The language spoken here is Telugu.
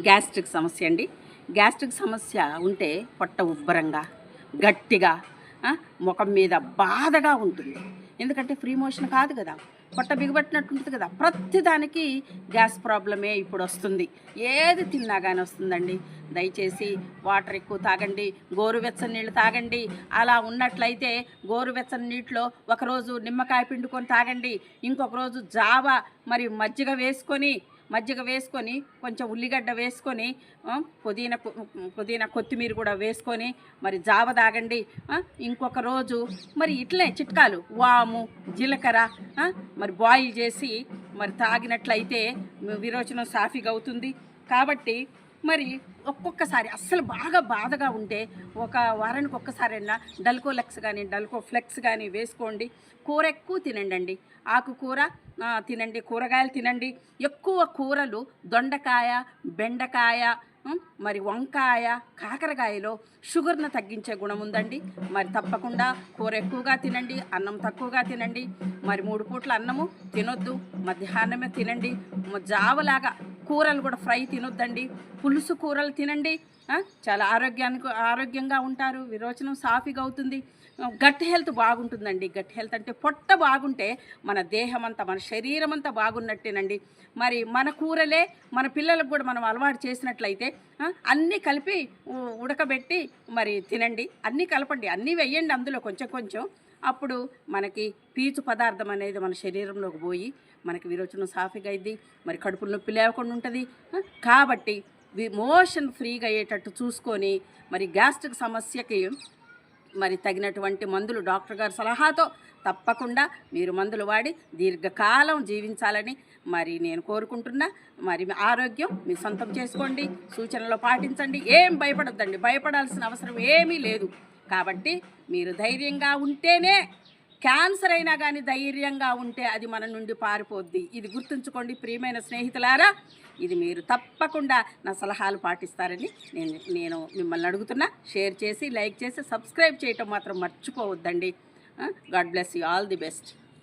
గ్యాస్ట్రిక్ సమస్య అండి. గ్యాస్ట్రిక్ సమస్య ఉంటే పొట్ట ఉబ్బరంగా గట్టిగా ముఖం మీద బాధగా ఉంటుంది. ఎందుకంటే ఫ్రీ మోషన్ కాదు కదా, పొట్ట బిగబట్టినట్టు ఉంటుంది కదా. ప్రతిదానికి గ్యాస్ ప్రాబ్లమే ఇప్పుడు వస్తుంది. ఏది తిన్నా కానీ వస్తుందండి. దయచేసి వాటర్ ఎక్కువ తాగండి, గోరువెచ్చని నీళ్ళు తాగండి. అలా ఉన్నట్లయితే గోరువెచ్చని నీటిలో ఒకరోజు నిమ్మకాయ పిండుకొని తాగండి, ఇంకొక రోజు జావ మరి మజ్జిగ వేసుకొని కొంచెం ఉల్లిగడ్డ వేసుకొని పుదీనా కొత్తిమీర కూడా వేసుకొని మరి జావ తాగండి. ఇంకొక రోజు మరి ఇట్లే చిట్కాలు వాము జీలకర్ర మరి బాయిల్ చేసి మరి తాగినట్లయితే విరోచనం సాఫీగా అవుతుంది. కాబట్టి మరి ఒక్కొక్కసారి అస్సలు బాగా బాధగా ఉంటే ఒక వారానికి ఒక్కసారైనా డల్కోలెక్స్ కానీ డల్కోఫ్లెక్స్ కానీ వేసుకోండి. కూర ఎక్కువ తినండి, ఆకుకూర తినండి, కూరగాయలు తినండి. ఎక్కువ కూరలు దొండకాయ, బెండకాయ, మరి వంకాయ, కాకరకాయలో షుగర్ను తగ్గించే గుణం ఉందండి. మరి తప్పకుండా కూర ఎక్కువగా తినండి, అన్నం తక్కువగా తినండి. మరి 3 పూట్ల అన్నము తినొద్దు, మధ్యాహ్నమే తినండి. జావలాగా కూరలు కూడా ఫ్రై తినొద్దండి, పులుసు కూరలు తినండి. చాలా ఆరోగ్యంగా ఉంటారు, విరోచనం సాఫీగా అవుతుంది. గట్ హెల్త్ బాగుంటుందండి. గట్ హెల్త్ అంటే పొట్ట బాగుంటే మన దేహం అంతా, మన శరీరం అంతా బాగున్నట్టేనండి. మరి మన కూరలే మన పిల్లలకు కూడా మనం అలవాటు చేసినట్లయితే అన్నీ కలిపి ఉడకబెట్టి మరి తినండి. అన్నీ కలపండి, అన్నీ వెయ్యండి అందులో కొంచెం కొంచెం. అప్పుడు మనకి పీచు పదార్థం అనేది మన శరీరంలోకి పోయి మనకి విరోచనం సాఫీగా అయింది, మరి కడుపులో నొప్పి లేకుండా ఉంటుంది. కాబట్టి మోషన్ ఫ్రీగా అయ్యేటట్టు చూసుకొని మరి గ్యాస్ట్రిక్ సమస్యకి మరి తగినటువంటి మందులు డాక్టర్ గారి సలహాతో తప్పకుండా మీరు మందులు వాడి దీర్ఘకాలం జీవించాలని మరి నేను కోరుకుంటున్నా. మరి ఆరోగ్యం మీ సొంతం చేసుకోండి, సూచనలు పాటించండి. ఏం భయపడొద్దండి, భయపడాల్సిన అవసరం ఏమీ లేదు. కాబట్టి మీరు ధైర్యంగా ఉంటేనే, క్యాన్సర్ అయినా కానీ ధైర్యంగా ఉంటే అది మన నుండి పారిపోద్ది. ఇది గుర్తుంచుకోండి ప్రియమైన స్నేహితులారా. ఇది మీరు తప్పకుండా నా సలహాలు పాటిస్తారని నేను మిమ్మల్ని అడుగుతున్నా. షేర్ చేసి, లైక్ చేసి, సబ్స్క్రైబ్ చేయటం మాత్రం మర్చిపోవద్దండి. God bless you, all the best.